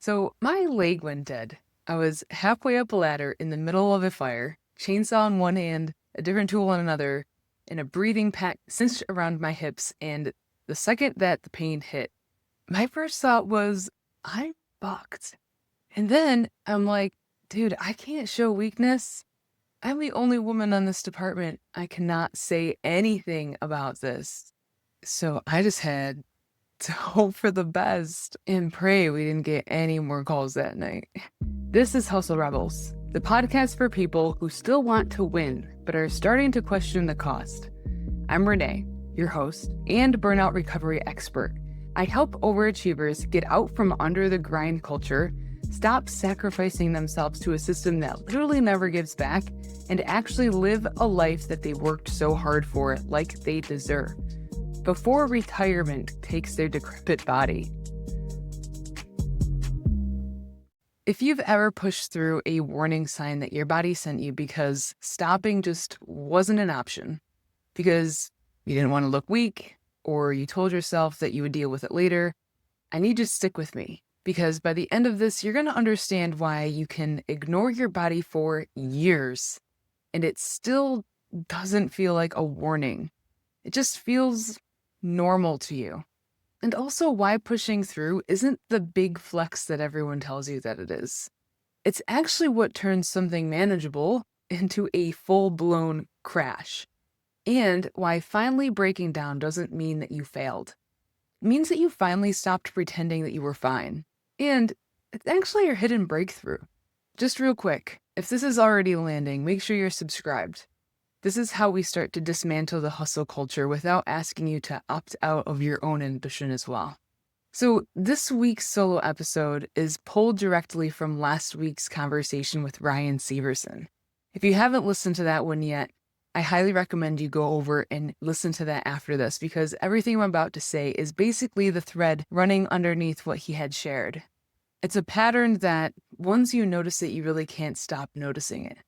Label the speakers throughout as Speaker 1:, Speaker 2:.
Speaker 1: So my leg went dead. I was halfway up a ladder in the middle of a fire, chainsaw in one hand, a different tool in another, and a breathing pack cinched around my hips. And the second that the pain hit, my first thought was, I'm fucked. And then I'm like, dude, I can't show weakness. I'm the only woman on this department. I cannot say anything about this. So I just had to hope for the best and pray we didn't get any more calls that night. This is Hustle Rebels, the podcast for people who still want to win, but are starting to question the cost. I'm Renee, your host and burnout recovery expert. I help overachievers get out from under the grind culture, stop sacrificing themselves to a system that literally never gives back, and actually live a life that they worked so hard for like they deserve, before retirement takes their decrepit body. If you've ever pushed through a warning sign that your body sent you because stopping just wasn't an option, because you didn't want to look weak, or you told yourself that you would deal with it later, I need you to stick with me, because by the end of this, you're going to understand why you can ignore your body for years, and it still doesn't feel like a warning. It just feels normal to you. And also why pushing through isn't the big flex that everyone tells you that it is. It's actually what turns something manageable into a full-blown crash. And why finally breaking down doesn't mean that you failed. It means that you finally stopped pretending that you were fine. And it's actually your hidden breakthrough. Just real quick, if this is already landing, make sure you're subscribed. This is how we start to dismantle the hustle culture without asking you to opt out of your own ambition as well. So this week's solo episode is pulled directly from last week's conversation with Ryan Syverson. If you haven't listened to that one yet, I highly recommend you go over and listen to that after this, because everything I'm about to say is basically the thread running underneath what he had shared. It's a pattern that once you notice it, you really can't stop noticing it.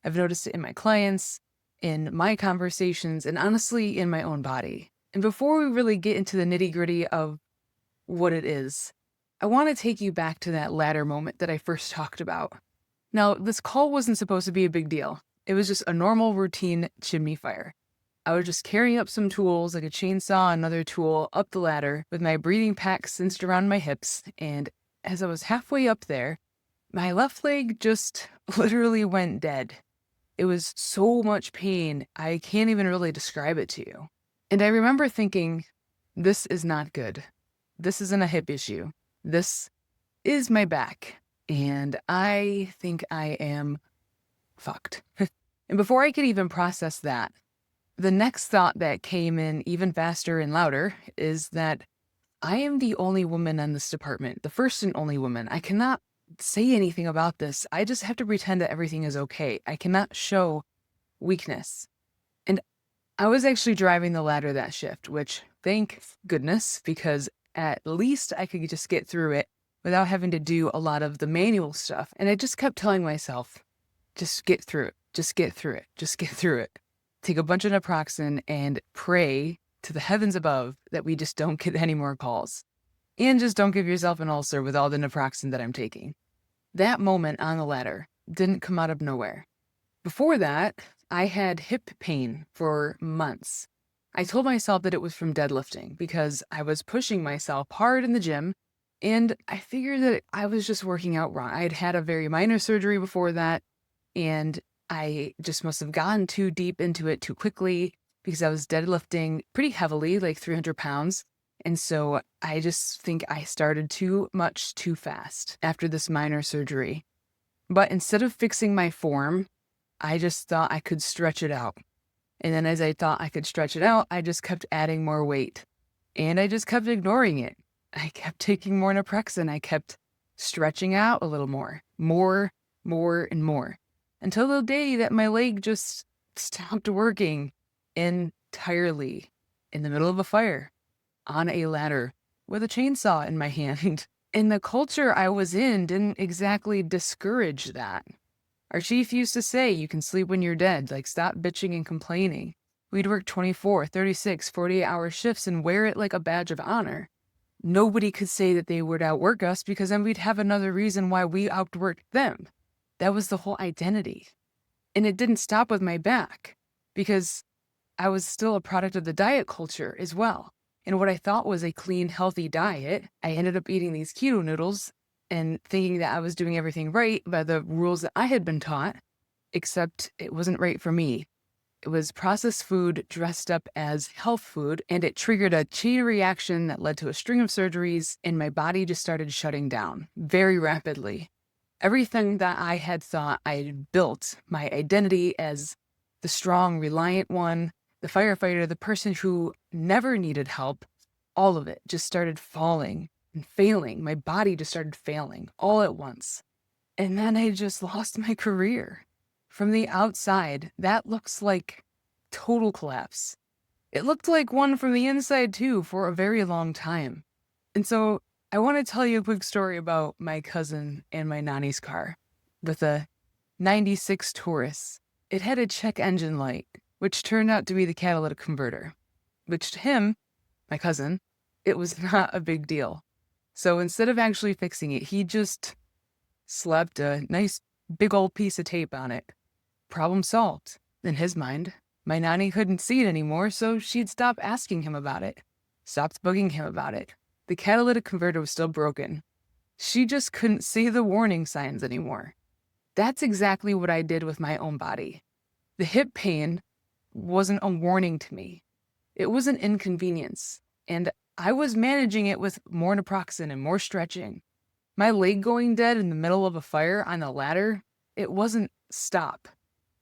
Speaker 1: I've noticed it in my clients, in my conversations, and honestly in my own body. And before we really get into the nitty-gritty of what it is, I want to take you back to that ladder moment that I first talked about. Now, this call wasn't supposed to be a big deal. It was just a normal routine chimney fire. I was just carrying up some tools like a chainsaw, another tool, up the ladder with my breathing pack cinched around my hips, and as I was halfway up there, my left leg just literally went dead. It was so much pain, I can't even really describe it to you. And I remember thinking, this is not good. This isn't a hip issue. This is my back. And I think I am fucked. And before I could even process that, the next thought that came in even faster and louder is that I am the only woman in this department, the first and only woman. I cannot say anything about this. I just have to pretend that everything is okay. I cannot show weakness. And I was actually driving the ladder that shift, which thank goodness, because at least I could just get through it without having to do a lot of the manual stuff. And I just kept telling myself, just get through it, just get through it, just get through it. Take a bunch of naproxen and pray to the heavens above that we just don't get any more calls. And just don't give yourself an ulcer with all the naproxen that I'm taking. That moment on the ladder didn't come out of nowhere. Before that, I had hip pain for months. I told myself that it was from deadlifting because I was pushing myself hard in the gym, and I figured that I was just working out wrong. I had had a very minor surgery before that, and I just must have gone too deep into it too quickly because I was deadlifting pretty heavily, like 300 pounds. And so I just think I started too much too fast after this minor surgery. But instead of fixing my form, I just thought I could stretch it out. And then as I thought I could stretch it out, I just kept adding more weight. And I just kept ignoring it. I kept taking more naproxen. I kept stretching out a little more, and more. Until the day that my leg just stopped working entirely in the middle of a fire on a ladder with a chainsaw in my hand. And the culture I was in didn't exactly discourage that. Our chief used to say, you can sleep when you're dead, like stop bitching and complaining. We'd work 24, 36, 48-hour shifts and wear it like a badge of honor. nobody could say that they would outwork us because then we'd have another reason why we outworked them. That was the whole identity. And it didn't stop with my back because I was still a product of the diet culture as well. And what I thought was a clean, healthy diet, I ended up eating these keto noodles and thinking that I was doing everything right by the rules that I had been taught, except it wasn't right for me. It was processed food dressed up as health food, and it triggered a chain reaction that led to a string of surgeries, and my body just started shutting down very rapidly. Everything that I had thought I had built, my identity as the strong, reliant one, the firefighter, the person who never needed help, all of it just started falling and failing. My body just started failing all at once. And then I just lost my career. From the outside, that looks like total collapse. It looked like one from the inside too for a very long time. And so I want to tell you a quick story about my cousin and my nanny's car with a 96 Taurus. It had a check engine light, which turned out to be the catalytic converter, which to him, my cousin, it was not a big deal. So instead of actually fixing it, he just slapped a nice big old piece of tape on it. Problem solved. In his mind, my nanny couldn't see it anymore, so she'd stop asking him about it, stopped bugging him about it. The catalytic converter was still broken. She just couldn't see the warning signs anymore. That's exactly what I did with my own body. The hip pain wasn't a warning to me. It was an inconvenience, and I was managing it with more naproxen and more stretching. My leg going dead in the middle of a fire on the ladder, it wasn't stop.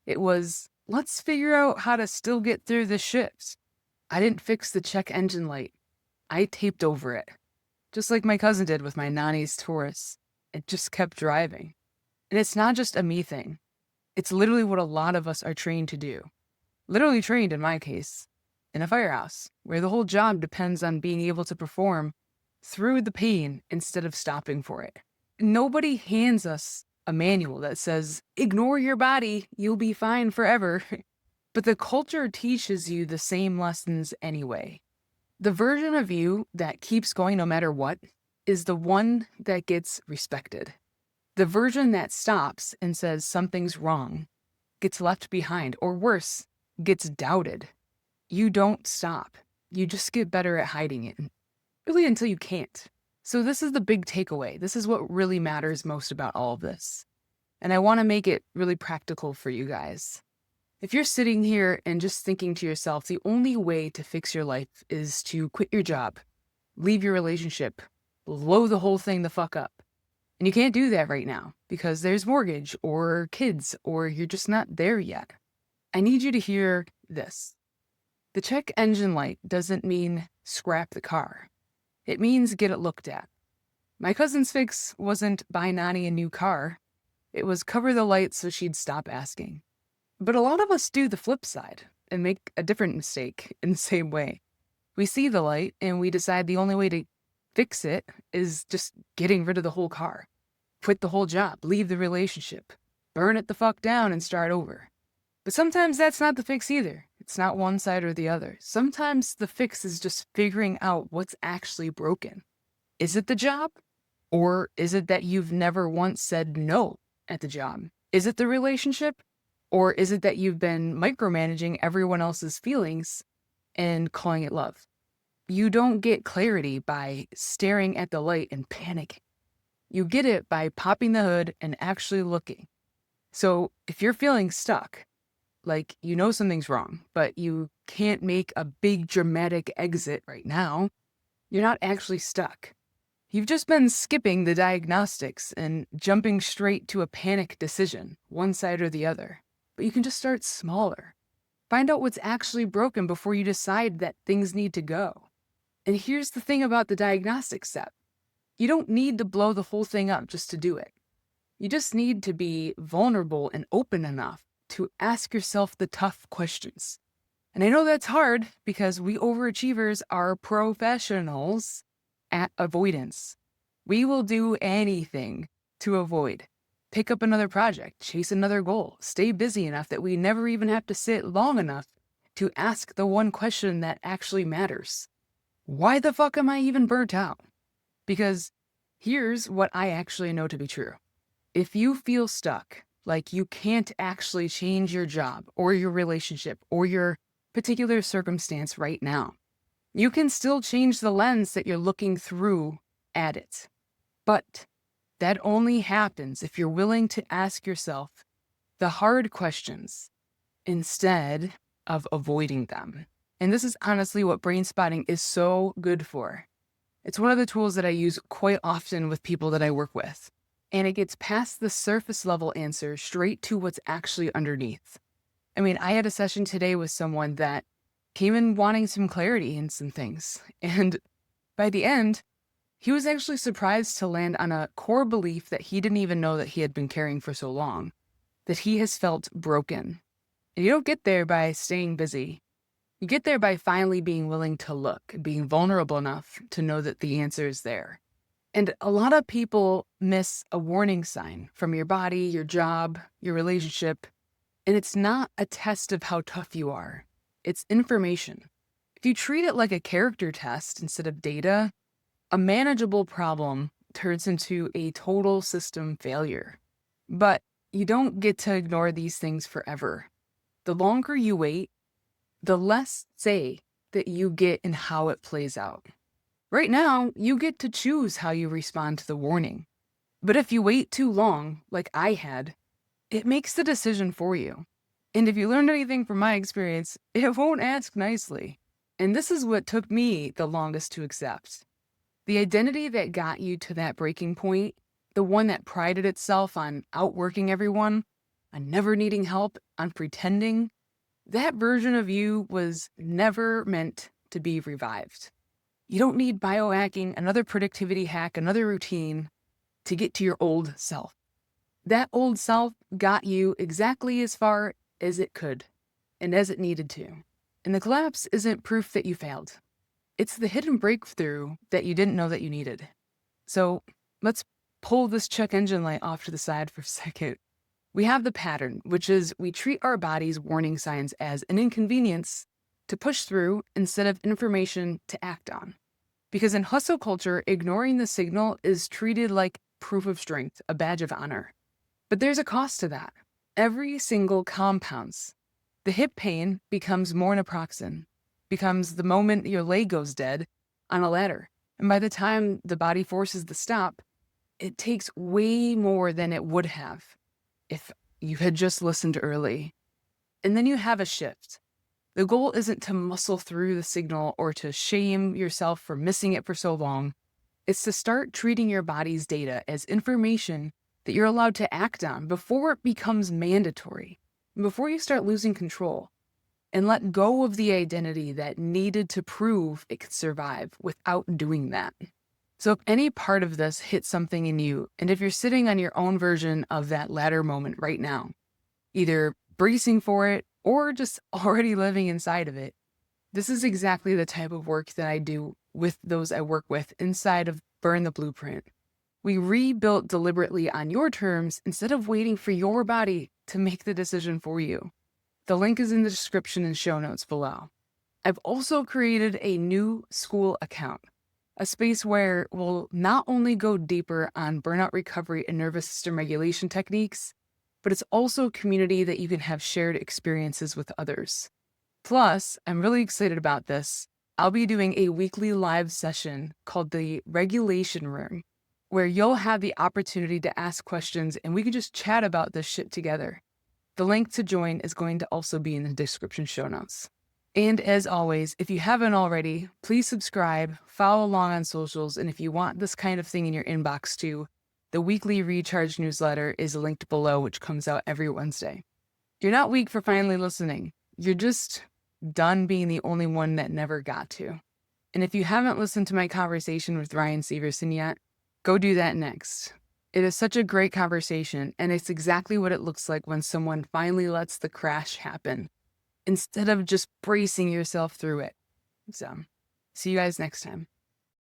Speaker 1: It was, let's figure out how to still get through this shift. I didn't fix the check engine light. I taped over it, just like my cousin did with my nanny's Taurus. It just kept driving. And it's not just a me thing. It's literally what a lot of us are trained to do. Literally trained, in my case, in a firehouse, where the whole job depends on being able to perform through the pain instead of stopping for it. Nobody hands us a manual that says, ignore your body, you'll be fine forever. But the culture teaches you the same lessons anyway. The version of you that keeps going no matter what is the one that gets respected. The version that stops and says something's wrong gets left behind, or worse, gets doubted. You don't stop. You just get better at hiding it, really until you can't. So this is the big takeaway. This is what really matters most about all of this. And I want to make it really practical for you guys. If you're sitting here and just thinking to yourself, the only way to fix your life is to quit your job, leave your relationship, blow the whole thing the fuck up. And you can't do that right now because there's mortgage or kids or you're just not there yet. I need you to hear this. The check engine light doesn't mean scrap the car. It means get it looked at. My cousin's fix wasn't buy Nani a new car. It was cover the light so she'd stop asking. But a lot of us do the flip side and make a different mistake in the same way. We see the light and we decide the only way to fix it is just getting rid of the whole car. Quit the whole job, leave the relationship, burn it the fuck down and start over. But sometimes that's not the fix either. It's not one side or the other. Sometimes the fix is just figuring out what's actually broken. Is it the job? Or is it that you've never once said no at the job? Is it the relationship? Or is it that you've been micromanaging everyone else's feelings and calling it love? You don't get clarity by staring at the light and panicking. You get it by popping the hood and actually looking. So if you're feeling stuck, like you know something's wrong, but you can't make a big dramatic exit right now, you're not actually stuck. You've just been skipping the diagnostics and jumping straight to a panic decision, one side or the other. But you can just start smaller. Find out what's actually broken before you decide that things need to go. And here's the thing about the diagnostic step. You don't need to blow the whole thing up just to do it. You just need to be vulnerable and open enough to ask yourself the tough questions. And I know that's hard because we overachievers are professionals at avoidance. We will do anything to avoid. Pick up another project, chase another goal, stay busy enough that we never even have to sit long enough to ask the one question that actually matters. Why the fuck am I even burnt out? Because here's what I actually know to be true. If you feel stuck, like you can't actually change your job or your relationship or your particular circumstance right now, you can still change the lens that you're looking through at it. But that only happens if you're willing to ask yourself the hard questions instead of avoiding them. And this is honestly what Brainspotting is so good for. It's one of the tools that I use quite often with people that I work with. And it gets past the surface level answer straight to what's actually underneath. I mean, I had a session today with someone that came in wanting some clarity in some things. And by the end, he was actually surprised to land on a core belief that he didn't even know that he had been carrying for so long, that he has felt broken. And you don't get there by staying busy. You get there by finally being willing to look, being vulnerable enough to know that the answer is there. And a lot of people miss a warning sign from your body, your job, your relationship. And it's not a test of how tough you are. It's information. If you treat it like a character test instead of data, a manageable problem turns into a total system failure. But you don't get to ignore these things forever. The longer you wait, the less say that you get in how it plays out. Right now, you get to choose how you respond to the warning. But if you wait too long, like I had, it makes the decision for you. And if you learned anything from my experience, it won't ask nicely. And this is what took me the longest to accept. The identity that got you to that breaking point, the one that prided itself on outworking everyone, on never needing help, on pretending, that version of you was never meant to be revived. You don't need biohacking, another productivity hack, another routine to get to your old self. That old self got you exactly as far as it could and as it needed to. And the collapse isn't proof that you failed. It's the hidden breakthrough that you didn't know that you needed. So let's pull this check engine light off to the side for a second. We have the pattern, which is we treat our body's warning signs as an inconvenience to push through instead of information to act on. Because in hustle culture, ignoring the signal is treated like proof of strength, a badge of honor. But there's a cost to that. Every single compounds. The hip pain becomes more naproxen, becomes the moment your leg goes dead on a ladder. And by the time the body forces the stop, it takes way more than it would have if you had just listened early. And then you have a shift. The goal isn't to muscle through the signal or to shame yourself for missing it for so long. It's to start treating your body's data as information that you're allowed to act on before it becomes mandatory, before you start losing control, and let go of the identity that needed to prove it could survive without doing that. So if any part of this hits something in you, and if you're sitting on your own version of that ladder moment right now, either bracing for it or just already living inside of it, this is exactly the type of work that I do with those I work with inside of Burn the Blueprint. We rebuilt deliberately on your terms instead of waiting for your body to make the decision for you. The link is in the description and show notes below. I've also created a new school account, a space where we'll not only go deeper on burnout recovery and nervous system regulation techniques, but it's also a community that you can have shared experiences with others. Plus, I'm really excited about this. I'll be doing a weekly live session called the Regulation Room, where you'll have the opportunity to ask questions and we can just chat about this shit together. The link to join is going to also be in the description show notes. And as always, if you haven't already, please subscribe, follow along on socials, and if you want this kind of thing in your inbox too, the weekly Recharge newsletter is linked below, which comes out every Wednesday. You're not weak for finally listening. You're just done being the only one that never got to. And if you haven't listened to my conversation with Ryan Syverson yet, go do that next. It is such a great conversation, and it's exactly what it looks like when someone finally lets the crash happen, instead of just bracing yourself through it. So, see you guys next time.